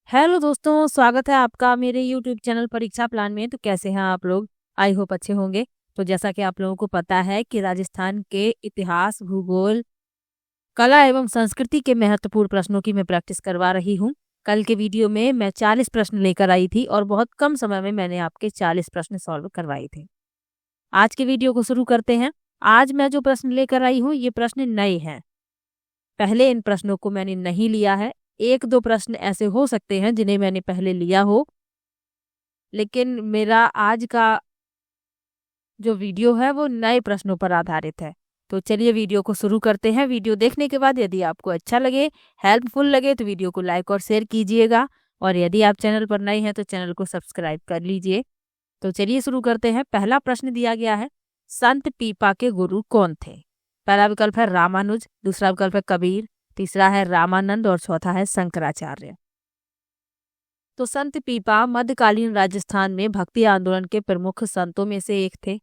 Hello दोस्तों, स्वागत है आपका मेरे यूट्यूब चैनल परीक्षा प्लान में। तो कैसे हैं आप लोग? आई होप अच्छे होंगे। तो जैसा कि आप लोगों को पता है कि राजस्थान के इतिहास, भूगोल, कला एवं संस्कृति के महत्वपूर्ण प्रश्नों की मैं प्रैक्टिस करवा रही हूँ। कल के वीडियो में मैं 40 प्रश्न लेकर आई थी और बहुत कम समय में मैंने आपके 40 प्रश्न सॉल्व करवाए थे। आज के वीडियो को शुरू करते हैं। आज मैं जो प्रश्न लेकर आई हूँ ये प्रश्न नए हैं। पहले इन प्रश्नों को मैंने नहीं लिया है। एक दो प्रश्न ऐसे हो सकते हैं जिन्हें मैंने पहले लिया हो, लेकिन मेरा आज का जो वीडियो है वो नए प्रश्नों पर आधारित है। तो चलिए वीडियो को शुरू करते हैं। वीडियो देखने के बाद यदि आपको अच्छा लगे, हेल्पफुल लगे तो वीडियो को लाइक और शेयर कीजिएगा, और यदि आप चैनल पर नए हैं तो चैनल को सब्सक्राइब कर लीजिए। तो चलिए शुरू करते हैं। पहला प्रश्न दिया गया है, संत पीपा के गुरु कौन थे? पहला विकल्प है रामानुज, दूसरा विकल्प है कबीर, तीसरा है रामानंद और चौथा है शंकराचार्य। तो संत पीपा मध्यकालीन राजस्थान में भक्ति आंदोलन के प्रमुख संतों में से एक थे।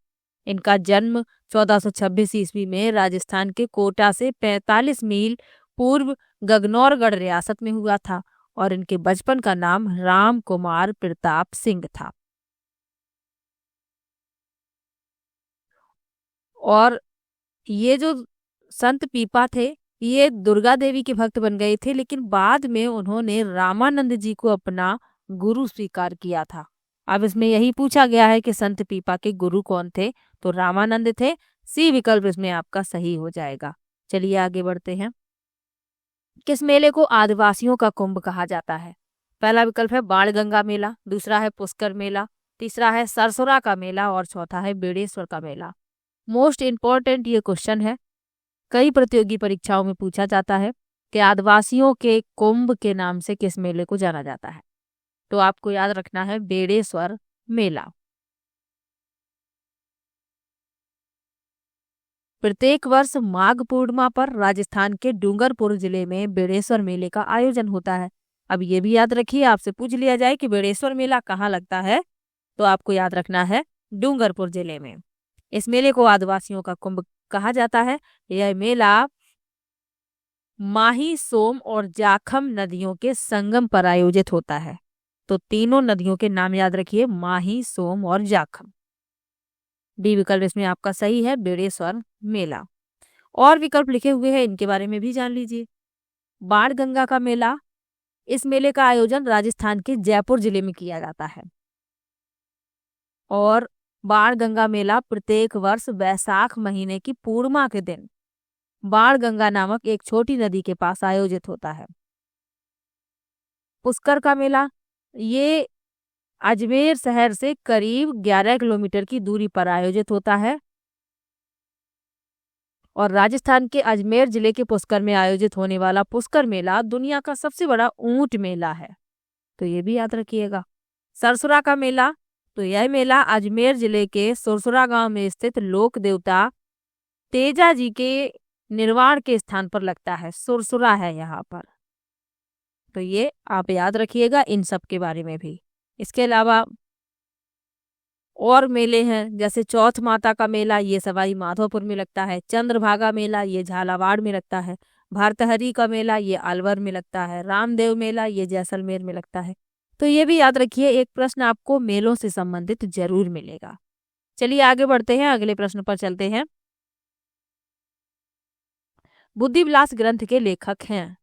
इनका जन्म 1426 ईस्वी में राजस्थान के कोटा से 45 मील पूर्व गगनौरगढ़ रियासत में हुआ था, और इनके बचपन का नाम राम कुमार प्रताप सिंह था। और ये जो संत पीपा थे ये दुर्गा देवी के भक्त बन गए थे, लेकिन बाद में उन्होंने रामानंद जी को अपना गुरु स्वीकार किया था। अब इसमें यही पूछा गया है कि संत पीपा के गुरु कौन थे, तो रामानंद थे। सी विकल्प इसमें आपका सही हो जाएगा। चलिए आगे बढ़ते हैं। किस मेले को आदिवासियों का कुंभ कहा जाता है? पहला विकल्प है बाणगंगा मेला, दूसरा है पुष्कर मेला, तीसरा है सरसुरा का मेला और चौथा है बेड़ेश्वर का मेला। मोस्ट इम्पोर्टेंट ये क्वेश्चन है, कई प्रतियोगी परीक्षाओं में पूछा जाता है कि आदिवासियों के कुंभ के नाम से किस मेले को जाना जाता है। तो आपको याद रखना है बेड़ेश्वर मेला। प्रत्येक वर्ष माघ पूर्णिमा पर राजस्थान के डूंगरपुर जिले में बेड़ेश्वर मेले का आयोजन होता है। अब ये भी याद रखिए, आपसे पूछ लिया जाए कि बेड़ेश्वर मेला कहाँ लगता है, तो आपको याद रखना है डूंगरपुर जिले में। इस मेले को आदिवासियों का कुंभ कहा जाता है। यह मेला माही, सोम और जाखम नदियों के संगम पर आयोजित होता है। तो तीनों नदियों के नाम याद रखिए, माही, सोम और जाखम। डी विकल्प इसमें आपका सही है, बेड़ेश्वर मेला। और विकल्प लिखे हुए हैं, इनके बारे में भी जान लीजिए। बाणगंगा का मेला, इस मेले का आयोजन राजस्थान के जयपुर जिले में किया जाता है, और बाणगंगा मेला प्रत्येक वर्ष वैशाख महीने की पूर्णिमा के दिन बाणगंगा नामक एक छोटी नदी के पास आयोजित होता है। पुष्कर का मेला, ये अजमेर शहर से करीब 11 किलोमीटर की दूरी पर आयोजित होता है, और राजस्थान के अजमेर जिले के पुष्कर में आयोजित होने वाला पुष्कर मेला दुनिया का सबसे बड़ा ऊंट मेला है। तो ये भी याद रखिएगा। सरसुरा का मेला, तो यह मेला अजमेर जिले के सुरसुरा गांव में स्थित लोक देवता तेजा जी के निर्वाण के स्थान पर लगता है। सुरसुरा है यहाँ पर, तो ये आप याद रखिएगा इन सब के बारे में भी। इसके अलावा और मेले हैं, जैसे चौथ माता का मेला, ये सवाई माधोपुर में लगता है। चंद्रभागा मेला ये झालावाड़ में लगता है। भरतहरी का मेला ये अलवर में लगता है। रामदेव मेला ये जैसलमेर में लगता है। तो ये भी याद रखिए, एक प्रश्न आपको मेलों से संबंधित जरूर मिलेगा। चलिए आगे बढ़ते हैं, अगले प्रश्न पर चलते हैं। बुद्धिविलास ग्रंथ के लेखक हैं?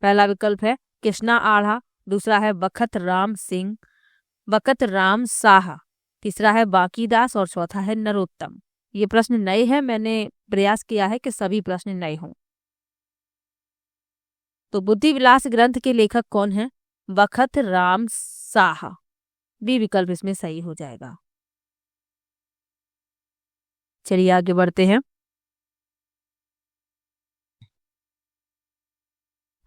पहला विकल्प है कृष्णा आढ़ा, दूसरा है बखत राम साहा, तीसरा है बांकीदास और चौथा है नरोत्तम। ये प्रश्न नए हैं, मैंने प्रयास किया है कि सभी प्रश्न नए हों। तो बुद्धिविलास ग्रंथ के लेखक कौन है? बखत राम साहा। बी विकल्प इसमें सही हो जाएगा। चलिए आगे बढ़ते हैं।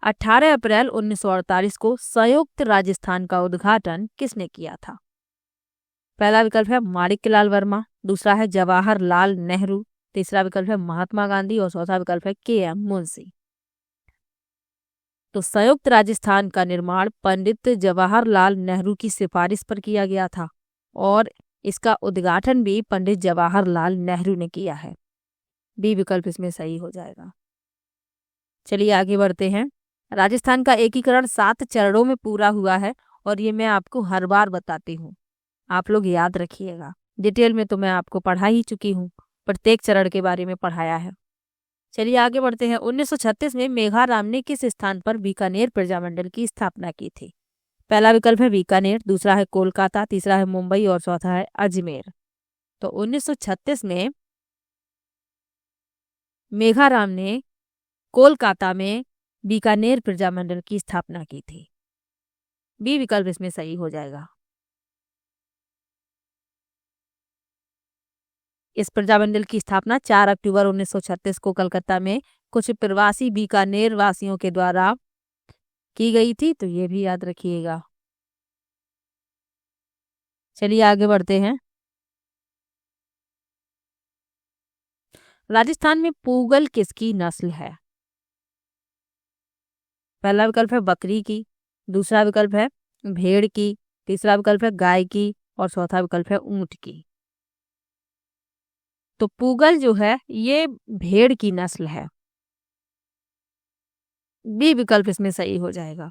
18 अप्रैल 1948 को संयुक्त राजस्थान का उद्घाटन किसने किया था? पहला विकल्प है माणिक्यलाल वर्मा, दूसरा है जवाहरलाल नेहरू, तीसरा विकल्प है महात्मा गांधी और चौथा विकल्प है के.एम. मुंशी। तो संयुक्त राजस्थान का निर्माण पंडित जवाहरलाल नेहरू की सिफारिश पर किया गया था, और इसका उद्घाटन भी पंडित जवाहरलाल नेहरू ने किया है। बी विकल्प इसमें सही हो जाएगा। चलिए आगे बढ़ते हैं। राजस्थान का एकीकरण 7 चरणों में पूरा हुआ है और ये मैं आपको हर बार बताती हूँ, आप लोग याद रखिएगा। डिटेल में तो मैं आपको पढ़ा ही चुकी हूँ, प्रत्येक चरण के बारे में पढ़ाया है। चलिए आगे बढ़ते हैं। 1936 में मेघाराम ने किस स्थान पर बीकानेर प्रजामंडल की स्थापना की थी? पहला विकल्प है बीकानेर, दूसरा है कोलकाता, तीसरा है मुंबई और चौथा है अजमेर। तो 1936 में मेघाराम ने कोलकाता में बीकानेर प्रजामंडल की स्थापना की थी। बी विकल्प इसमें सही हो जाएगा। इस प्रजामंडल की स्थापना 4 अक्टूबर 1936 को कलकत्ता में कुछ प्रवासी बीकानेर वासियों के द्वारा की गई थी, तो ये भी याद रखिएगा। चलिए आगे बढ़ते हैं। राजस्थान में पूगल किसकी नस्ल है? पहला विकल्प है बकरी की, दूसरा विकल्प है भेड़ की, तीसरा विकल्प है गाय की और चौथा विकल्प है ऊंट की। तो पूगल जो है ये भेड़ की नस्ल है। बी विकल्प इसमें सही हो जाएगा।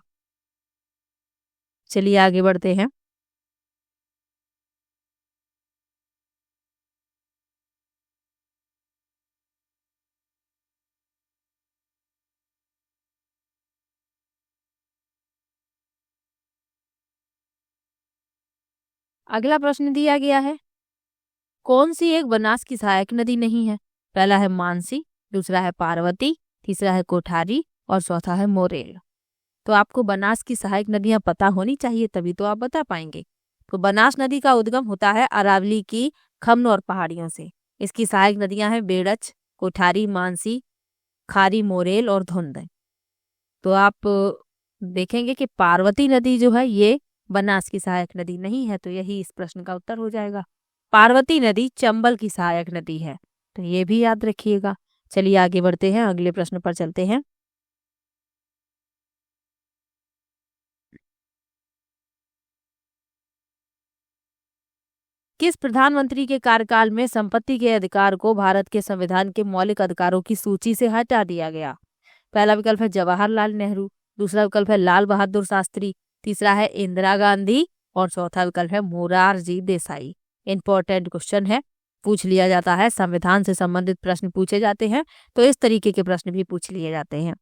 चलिए आगे बढ़ते हैं। अगला प्रश्न दिया गया है, कौन सी एक बनास की सहायक नदी नहीं है? पहला है मानसी, दूसरा है पार्वती, तीसरा है कोठारी और चौथा है मोरेल। तो आपको बनास की सहायक नदियां पता होनी चाहिए, तभी तो आप बता पाएंगे। तो बनास नदी का उद्गम होता है अरावली की खमनोर पहाड़ियों से। इसकी सहायक नदियां हैं बेड़च, कोठारी, मानसी, खारी, मोरेल और धुंध। तो आप देखेंगे कि पार्वती नदी जो है ये बनास की सहायक नदी नहीं है, तो यही इस प्रश्न का उत्तर हो जाएगा। पार्वती नदी चंबल की सहायक नदी है, तो ये भी याद रखिएगा। चलिए आगे बढ़ते हैं, अगले प्रश्न पर चलते हैं। किस प्रधानमंत्री के कार्यकाल में संपत्ति के अधिकार को भारत के संविधान के मौलिक अधिकारों की सूची से हटा दिया गया? पहला विकल्प है जवाहरलाल नेहरू, दूसरा विकल्प है लाल बहादुर शास्त्री, तीसरा है इंदिरा गांधी और चौथा विकल्प है मोरारजी देसाई। इंपॉर्टेंट क्वेश्चन है, पूछ लिया जाता है, संविधान से संबंधित प्रश्न पूछे जाते हैं, तो इस तरीके के प्रश्न भी पूछ लिए जाते हैं।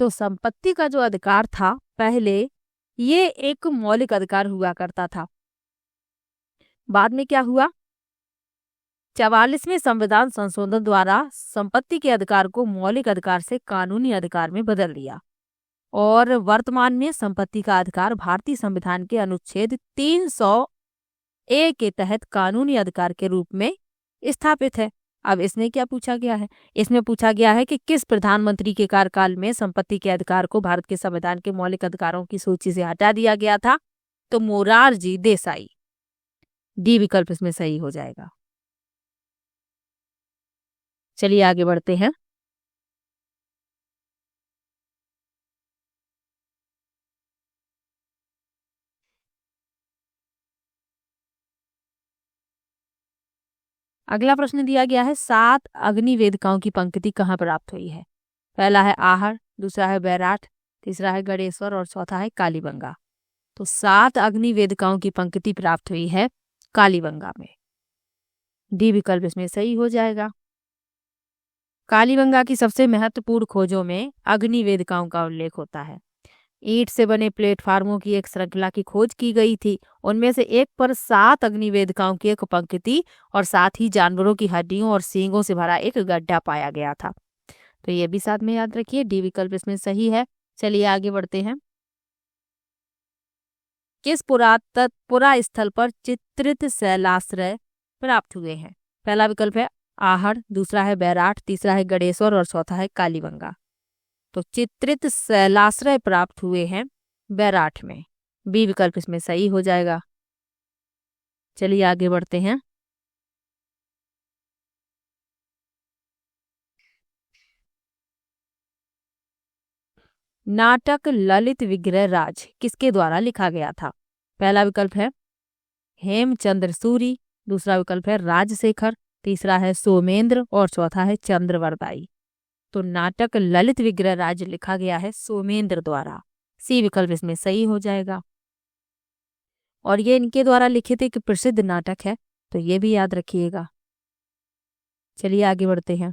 तो संपत्ति का जो अधिकार था पहले, ये एक मौलिक अधिकार हुआ करता था। बाद में क्या हुआ, 44वें संविधान संशोधन द्वारा संपत्ति के अधिकार को मौलिक अधिकार से कानूनी अधिकार में बदल दिया और वर्तमान में संपत्ति का अधिकार भारतीय संविधान के अनुच्छेद 300 ए के तहत कानूनी अधिकार के रूप में स्थापित है। अब इसमें क्या पूछा गया है? इसमें पूछा गया है कि किस प्रधानमंत्री के कार्यकाल में संपत्ति के अधिकार को भारत के संविधान के मौलिक अधिकारों की सूची से हटा दिया गया था? तो मोरारजी देसाई। डी विकल्प इसमें सही हो जाएगा। चलिए आगे बढ़ते हैं। अगला प्रश्न दिया गया है, 7 अग्नि वेदिकाओं की पंक्ति कहाँ प्राप्त हुई है? पहला है आहड़, दूसरा है बैराठ, तीसरा है गणेश्वर और चौथा है कालीबंगा। तो 7 अग्नि वेदिकाओं की पंक्ति प्राप्त हुई है कालीबंगा में। डी विकल्प इसमें सही हो जाएगा। कालीबंगा की सबसे महत्वपूर्ण खोजों में अग्नि वेदिकाओं का उल्लेख होता है। ईंट से बने प्लेटफार्मों की एक श्रृंखला की खोज की गई थी। उनमें से एक पर 7 अग्नि वेदिकाओं की एक पंक्ति और साथ ही जानवरों की हड्डियों और सींगों से भरा एक गड्ढा पाया गया था। तो ये भी साथ में याद रखिए, डी विकल्प इसमें सही है। चलिए आगे बढ़ते हैं। किस पुरा स्थल पर चित्रित शैलाश्रय प्राप्त हुए हैं? पहला विकल्प है आहड़, दूसरा है बैराठ, तीसरा है गणेश्वर और चौथा है कालीबंगा। तो चित्रित शैलाश्रय प्राप्त हुए हैं बैराठ में। बी विकल्प इसमें सही हो जाएगा। चलिए आगे बढ़ते हैं। नाटक ललित विग्रह राज किसके द्वारा लिखा गया था? पहला विकल्प है हेमचंद्र सूरी, दूसरा विकल्प है राजशेखर, तीसरा है सोमेंद्र और चौथा है चंद्रवरदाई। तो नाटक ललित विग्रह राज लिखा गया है सोमेंद्र द्वारा। सी विकल्प इसमें सही हो जाएगा। और ये इनके द्वारा लिखित एक प्रसिद्ध नाटक है, तो ये भी याद रखिएगा। चलिए आगे बढ़ते हैं।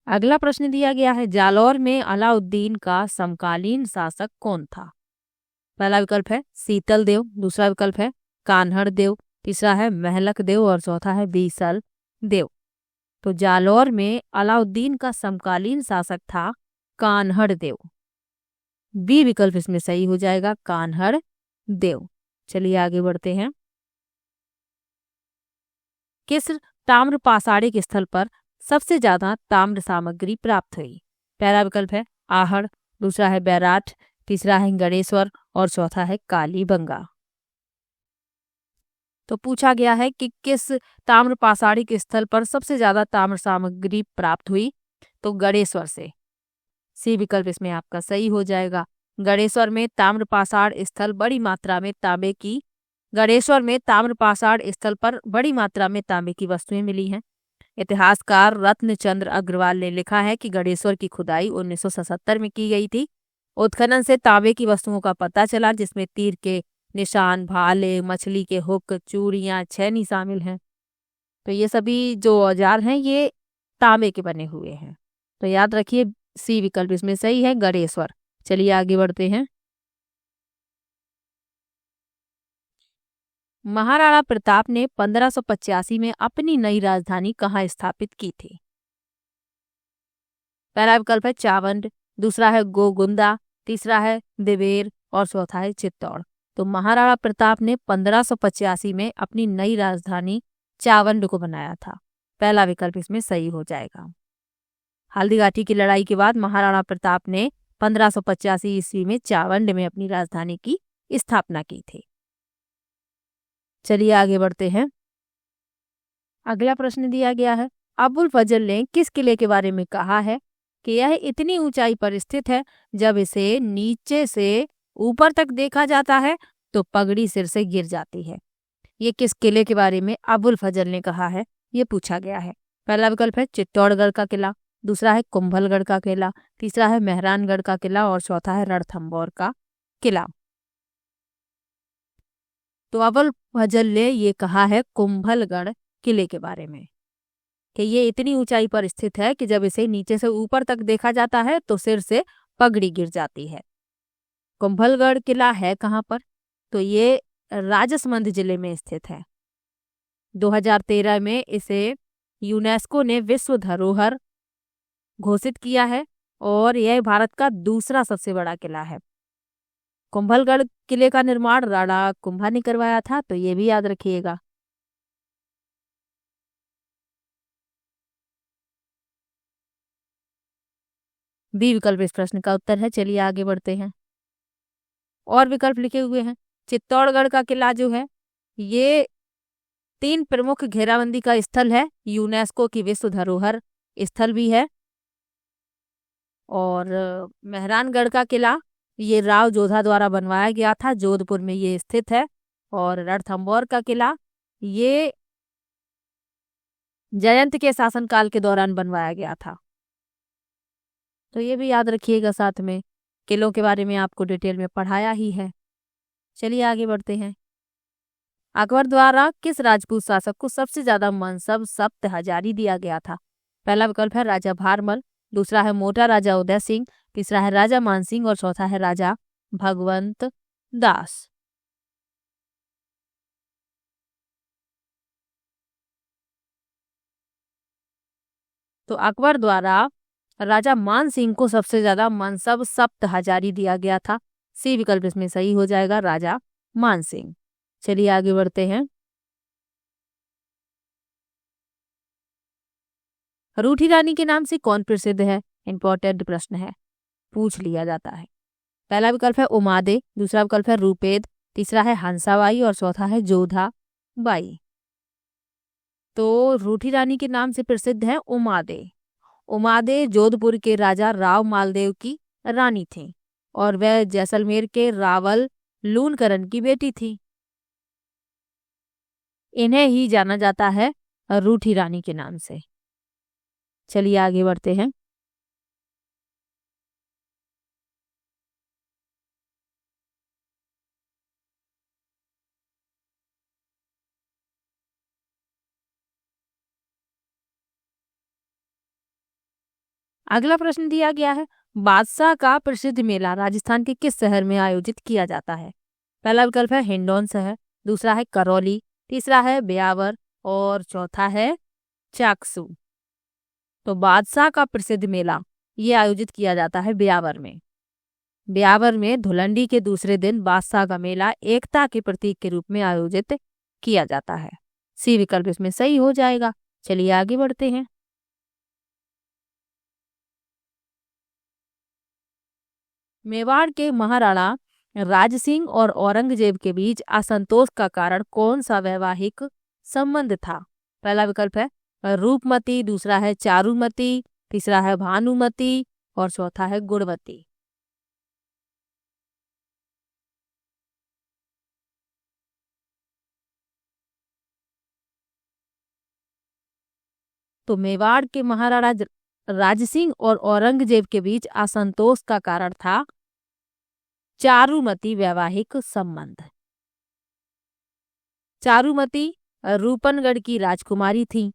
अगला प्रश्न दिया गया है, जालौर में अलाउद्दीन का समकालीन शासक कौन था? पहला विकल्प है शीतल देव, दूसरा विकल्प है कान्हड़ देव, तीसरा है महलक देव और चौथा है बीसल देव। तो जालौर में अलाउद्दीन का समकालीन शासक था कान्हड़ देव। बी विकल्प इसमें सही हो जाएगा, कान्हड़ देव। चलिए आगे बढ़ते हैं। किस ताम्र पाषाणिक स्थल पर सबसे ज्यादा ताम्र सामग्री प्राप्त हुई? पहला विकल्प है आहड़, दूसरा है बैराठ, तीसरा है गणेश्वर और चौथा है कालीबंगा। तो पूछा गया है कि किस ताम्र पाषाणिक स्थल पर सबसे ज्यादा ताम्र सामग्री प्राप्त हुई? तो गणेश्वर से। सी विकल्प इसमें आपका सही हो जाएगा। गणेश्वर में ताम्र पाषाण स्थल बड़ी मात्रा में तांबे की गणेश्वर में ताम्र पाषाण स्थल पर बड़ी मात्रा में तांबे की वस्तुएं मिली हैं। इतिहासकार रत्नचंद्र अग्रवाल ने लिखा है कि गणेश्वर की खुदाई 1977 में की गई थी। उत्खनन से तांबे की वस्तुओं का पता चला, जिसमें तीर के निशान, भाले, मछली के हुक, चूड़ियां, छैनी शामिल हैं। तो ये सभी जो औजार हैं ये तांबे के बने हुए हैं। तो याद रखिए सी विकल्प इसमें सही है, गणेश्वर। चलिए आगे बढ़ते हैं। महाराणा प्रताप ने 1585 में अपनी नई राजधानी कहाँ स्थापित की थी? पहला विकल्प है चावंड, दूसरा है गोगुंदा, तीसरा है देवेर और चौथा है चित्तौड़। तो महाराणा प्रताप ने 1585 में अपनी नई राजधानी चावंड को बनाया था। पहला विकल्प इसमें सही हो जाएगा। हल्दीघाटी की लड़ाई के बाद महाराणा प्रताप ने 1585 ईस्वी में चावंड में अपनी राजधानी की स्थापना की थी। चलिए आगे बढ़ते हैं। अगला प्रश्न दिया गया है, अबुल फजल ने किस किले के बारे में कहा है कि यह इतनी ऊंचाई पर स्थित है जब इसे नीचे से ऊपर तक देखा जाता है तो पगड़ी सिर से गिर जाती है? ये किस किले के बारे में अबुल फजल ने कहा है, ये पूछा गया है। पहला विकल्प है चित्तौड़गढ़ का किला, दूसरा है कुंभलगढ़ का किला, तीसरा है मेहरानगढ़ का किला और चौथा है रणथंभौर का किला। तो अबुल फजल ने ये कहा है कुंभलगढ़ किले के बारे में कि ये इतनी ऊंचाई पर स्थित है कि जब इसे नीचे से ऊपर तक देखा जाता है तो सिर से पगड़ी गिर जाती है। कुंभलगढ़ किला है कहाँ पर? तो ये राजसमंद जिले में स्थित है। 2013 में इसे यूनेस्को ने विश्व धरोहर घोषित किया है और यह भारत का दूसरा सबसे बड़ा किला है। कुंभलगढ़ किले का निर्माण राणा कुंभा ने करवाया था, तो ये भी याद रखिएगा। बी विकल्प इस प्रश्न का उत्तर है। चलिए आगे बढ़ते हैं। और विकल्प लिखे हुए हैं। चित्तौड़गढ़ का किला जो है ये 3 प्रमुख घेराबंदी का स्थल है, यूनेस्को की विश्व धरोहर स्थल भी है। और मेहरानगढ़ का किला ये राव जोधा द्वारा बनवाया गया था, जोधपुर में ये स्थित है। और रणथंभौर का किला ये जयंत के शासनकाल के दौरान बनवाया गया था। तो ये भी याद रखिएगा। साथ में किलों के बारे में आपको डिटेल में पढ़ाया ही है। चलिए आगे बढ़ते हैं। अकबर द्वारा किस राजपूत शासक को सबसे ज्यादा मनसब सप्त हजारी दिया गया था? पहला विकल्प है राजा भारमल, दूसरा है मोटा राजा उदय सिंह, तीसरा है राजा मानसिंह और चौथा है राजा भगवंत दास। तो अकबर द्वारा राजा मान सिंह को सबसे ज्यादा मनसब सप्त हजारी दिया गया था। सी विकल्प इसमें सही हो जाएगा, राजा मान सिंह। चलिए आगे बढ़ते हैं। रूठी रानी के नाम से कौन प्रसिद्ध है? इंपॉर्टेंट प्रश्न है, पूछ लिया जाता है। पहला विकल्प है उमादे, दूसरा विकल्प है रूपेद, तीसरा है हंसाबाई और चौथा है जोधा बाई। तो रूठी रानी के नाम से प्रसिद्ध है उमादे। उमादे जोधपुर के राजा राव मालदेव की रानी थी और वह जैसलमेर के रावल लूणकरण की बेटी थी। इन्हें ही जाना जाता है रूठी रानी के नाम से। चलिए आगे बढ़ते हैं। अगला प्रश्न दिया गया है, बादशाह का प्रसिद्ध मेला राजस्थान के किस शहर में आयोजित किया जाता है? पहला विकल्प है हिंडौन शहर, दूसरा है करौली, तीसरा है ब्यावर और चौथा है चाकसू। तो बादशाह का प्रसिद्ध मेला ये आयोजित किया जाता है ब्यावर में। ब्यावर में धुलंडी के दूसरे दिन बादशाह का मेला एकता के प्रतीक के रूप में आयोजित किया जाता है। सी विकल्प इसमें सही हो जाएगा। चलिए आगे बढ़ते हैं। मेवाड़ के महाराणा राजसिंह और औरंगजेब के बीच असंतोष का कारण कौन सा वैवाहिक संबंध था? पहला विकल्प है रूपमती, दूसरा है चारुमती, तीसरा है भानुमती और चौथा है गुणवती। तो मेवाड़ के महाराणा राजसिंह और औरंगजेब के बीच असंतोष का कारण था चारुमती वैवाहिक संबंध। चारुमती रूपनगढ़ की राजकुमारी थी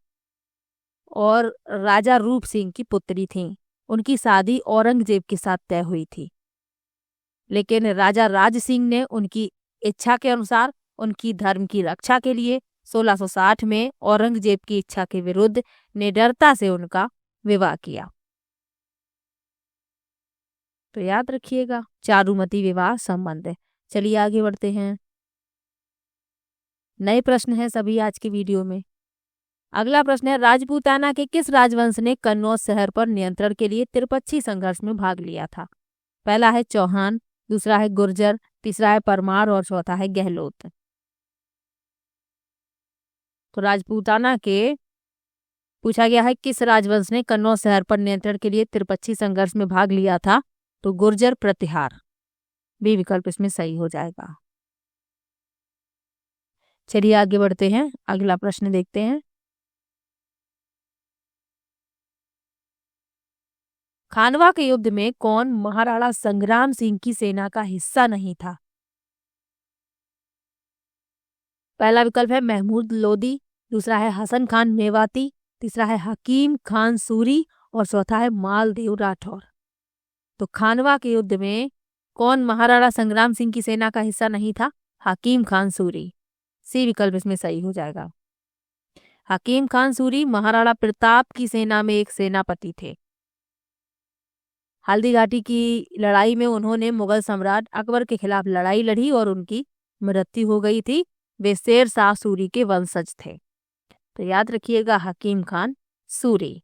और राजा रूप सिंह की पुत्री थी। उनकी शादी औरंगजेब के साथ तय हुई थी, लेकिन राजा राज सिंह ने उनकी इच्छा के अनुसार उनकी धर्म की रक्षा के लिए 1660 में औरंगजेब की इच्छा के विरुद्ध निडरता से उनका विवाह किया। तो याद रखिएगा, चारुमती विवाह संबंध है। चलिए आगे बढ़ते हैं। नए प्रश्न हैं सभी आज की वीडियो में। अगला प्रश्न है, राजपूताना के किस राजवंश ने कन्नौज शहर पर नियंत्रण के लिए त्रिपक्षीय संघर्ष में भाग लिया था? पहला है चौहान, दूसरा है गुर्जर, तीसरा है परमार और चौथा है गहलोत। तो राजपूताना के पूछा गया है किस राजवंश ने कन्नौज शहर पर नियंत्रण के लिए त्रिपक्षीय संघर्ष में भाग लिया था? तो गुर्जर प्रतिहार। बी विकल्प इसमें सही हो जाएगा। चलिए आगे बढ़ते हैं, अगला प्रश्न देखते हैं। खानवा के युद्ध में कौन महाराणा संग्राम सिंह की सेना का हिस्सा नहीं था? पहला विकल्प है महमूद लोदी, दूसरा है हसन खान मेवाती, तीसरा है हकीम खान सूरी और चौथा है मालदेव राठौर। तो खानवा के युद्ध में कौन महाराणा संग्राम सिंह की सेना का हिस्सा नहीं था? हकीम खान सूरी। सी विकल्प इसमें सही हो जाएगा। हकीम खान सूरी महाराणा प्रताप की सेना में एक सेनापति थे। हल्दी घाटी की लड़ाई में उन्होंने मुगल सम्राट अकबर के खिलाफ लड़ाई लड़ी और उनकी मृत्यु हो गई थी। वे शेर शाह सूरी के वंशज थे। तो याद रखिएगा, हकीम खान सूरी।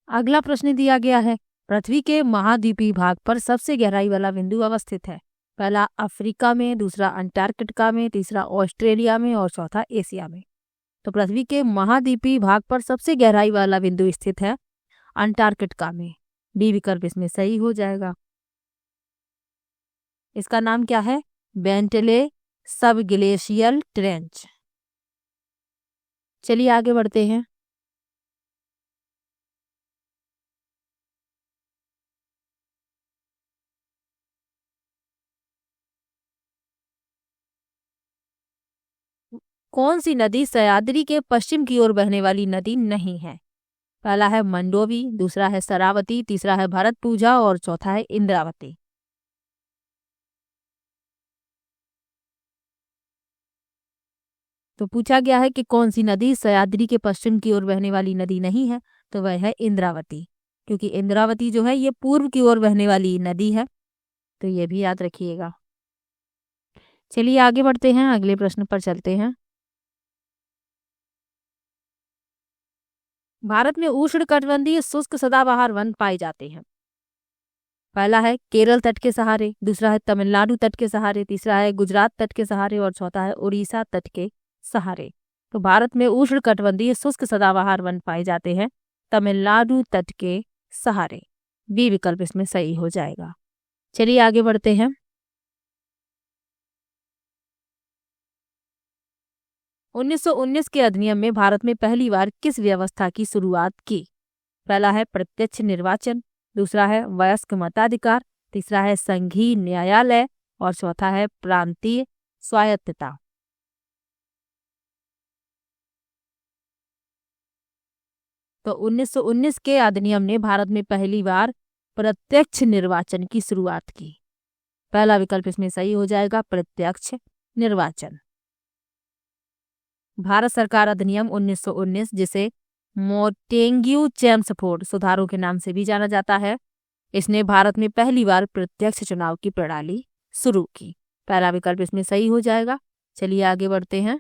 अगला प्रश्न दिया गया है, पृथ्वी के महाद्वीपीय भाग पर सबसे गहराई वाला बिंदु अवस्थित है? पहला अफ्रीका में, दूसरा अंटार्कटिका में, तीसरा ऑस्ट्रेलिया में और चौथा एशिया में। तो पृथ्वी के महाद्वीपीय भाग पर सबसे गहराई वाला बिंदु स्थित है अंटार्कटिका में। बी विकल्प इसमें सही हो जाएगा। इसका नाम क्या है? बेंटले सब ग्लेशियल ट्रेंच। चलिए आगे बढ़ते हैं। कौन सी नदी सह्याद्री के पश्चिम की ओर बहने वाली नदी नहीं है? पहला है मंडोवी, दूसरा है शरावती, तीसरा है भरतपूजा और चौथा है इंद्रावती। तो पूछा गया है कि कौन सी नदी सह्याद्री के पश्चिम की ओर बहने वाली नदी नहीं है? तो वह है इंद्रावती, क्योंकि इंद्रावती जो है ये पूर्व की ओर बहने वाली नदी है। तो ये भी याद रखिएगा। चलिए आगे बढ़ते हैं, अगले प्रश्न पर चलते हैं। भारत में उष्णकटिबंधीय शुष्क सदाबहार वन पाए जाते हैं। पहला है केरल तट के सहारे, दूसरा है तमिलनाडु तट के सहारे, तीसरा है गुजरात तट के सहारे और चौथा है उड़ीसा तट के सहारे। तो भारत में उष्णकटिबंधीय शुष्क सदाबहार वन पाए जाते हैं तमिलनाडु तट के सहारे। बी विकल्प इसमें सही हो जाएगा। चलिए आगे बढ़ते हैं। 1919 के अधिनियम में भारत में पहली बार किस व्यवस्था की शुरुआत की? पहला है प्रत्यक्ष निर्वाचन, दूसरा है वयस्क मताधिकार, तीसरा है संघीय न्यायालय और चौथा है प्रांतीय स्वायत्तता। तो 1919 के अधिनियम ने भारत में पहली बार प्रत्यक्ष निर्वाचन की शुरुआत की। पहला विकल्प इसमें सही हो जाएगा, प्रत्यक्ष निर्वाचन। भारत सरकार अधिनियम 1919, जिसे मोंटेग्यू चेम्सफोर्ड सुधारों के नाम से भी जाना जाता है, इसने भारत में पहली बार प्रत्यक्ष चुनाव की प्रणाली शुरू की। पहला विकल्प इसमें सही हो जाएगा। चलिए आगे बढ़ते हैं।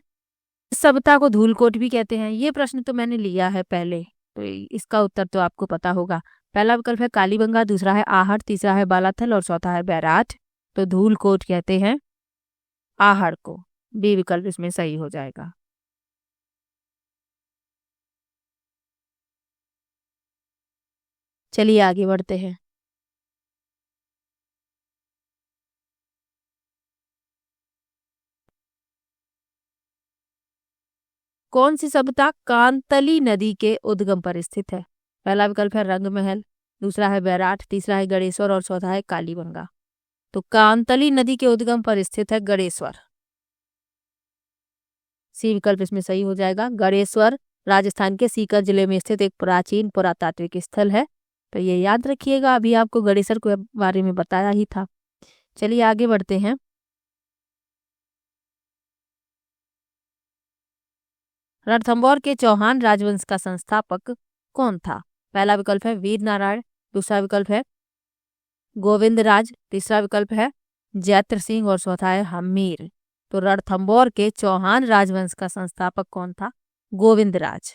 इस सभ्यता को धूलकोट भी कहते हैं। ये प्रश्न तो मैंने लिया है पहले, तो इसका उत्तर तो आपको पता होगा। पहला विकल्प है कालीबंगा, दूसरा है आहट, तीसरा है बालाथल और चौथा है बैराठ। तो धूलकोट कहते हैं आहट को। बी विकल्प इसमें सही हो जाएगा। चलिए आगे बढ़ते हैं। कौन सी सभ्यता कांतली नदी के उद्गम पर स्थित है? पहला विकल्प है रंगमहल, दूसरा है बैराठ, तीसरा है गणेश्वर और चौथा है कालीबंगा। तो कांतली नदी के उद्गम पर स्थित है गणेश्वर। सी विकल्प इसमें सही हो जाएगा। गणेश्वर राजस्थान के सीकर जिले में स्थित एक प्राचीन पुरातात्विक स्थल है। तो ये याद रखिएगा, अभी आपको गणेश्वर के बारे में बताया ही था। चलिए आगे बढ़ते हैं। रणथंभौर के चौहान राजवंश का संस्थापक कौन था? पहला विकल्प है वीर नारायण, दूसरा विकल्प है गोविंदराज, तीसरा विकल्प है जैत्र सिंह और चौथा है हमीर। तो रणथंभौर के चौहान राजवंश का संस्थापक कौन था? गोविंदराज।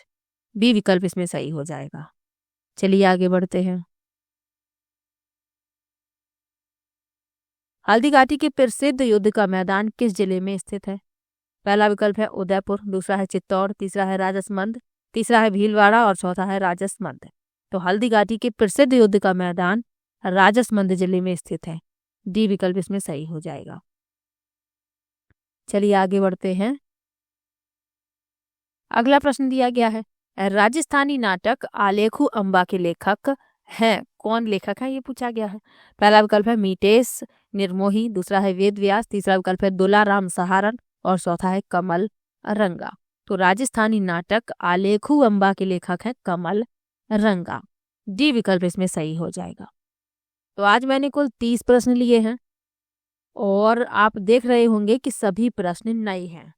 बी विकल्प इसमें सही हो जाएगा। चलिए आगे बढ़ते हैं। हल्दी घाटी के प्रसिद्ध युद्ध का मैदान किस जिले में स्थित है? पहला विकल्प है उदयपुर, दूसरा है चित्तौड़, तीसरा है राजसमंद, तीसरा है भीलवाड़ा और चौथा है राजसमंद। तो हल्दी घाटी के प्रसिद्ध युद्ध का मैदान राजसमंद जिले में स्थित है। डी विकल्प इसमें सही हो जाएगा। चलिए आगे बढ़ते हैं। अगला प्रश्न दिया गया है, राजस्थानी नाटक आलेखू अम्बा के लेखक हैं। कौन लेखक है ये पूछा गया है। पहला विकल्प है मीटेश निर्मोही, दूसरा है वेद व्यास, तीसरा विकल्प है दुलाराम सहारण और चौथा है कमल रंगा। तो राजस्थानी नाटक आलेखू अम्बा के लेखक हैं कमल रंगा। डी विकल्प इसमें सही हो जाएगा। तो आज मैंने कुल 30 प्रश्न लिए हैं और आप देख रहे होंगे कि सभी प्रश्न नए हैं।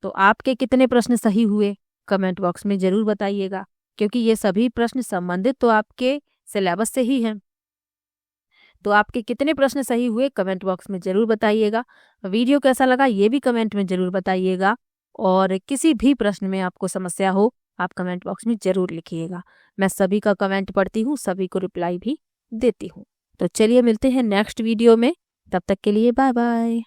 तो आपके कितने प्रश्न सही हुए कमेंट बॉक्स में जरूर बताइएगा, क्योंकि ये सभी प्रश्न संबंधित तो आपके सिलेबस से ही हैं। तो आपके कितने प्रश्न सही हुए कमेंट बॉक्स में जरूर बताइएगा। वीडियो कैसा लगा ये भी कमेंट में जरूर बताइएगा, और किसी भी प्रश्न में आपको समस्या हो आप कमेंट बॉक्स में जरूर लिखिएगा। मैं सभी का कमेंट पढ़ती हूँ, सभी को रिप्लाई भी देती हूँ। तो चलिए मिलते हैं नेक्स्ट वीडियो में, तब तक के लिए बाय बाय।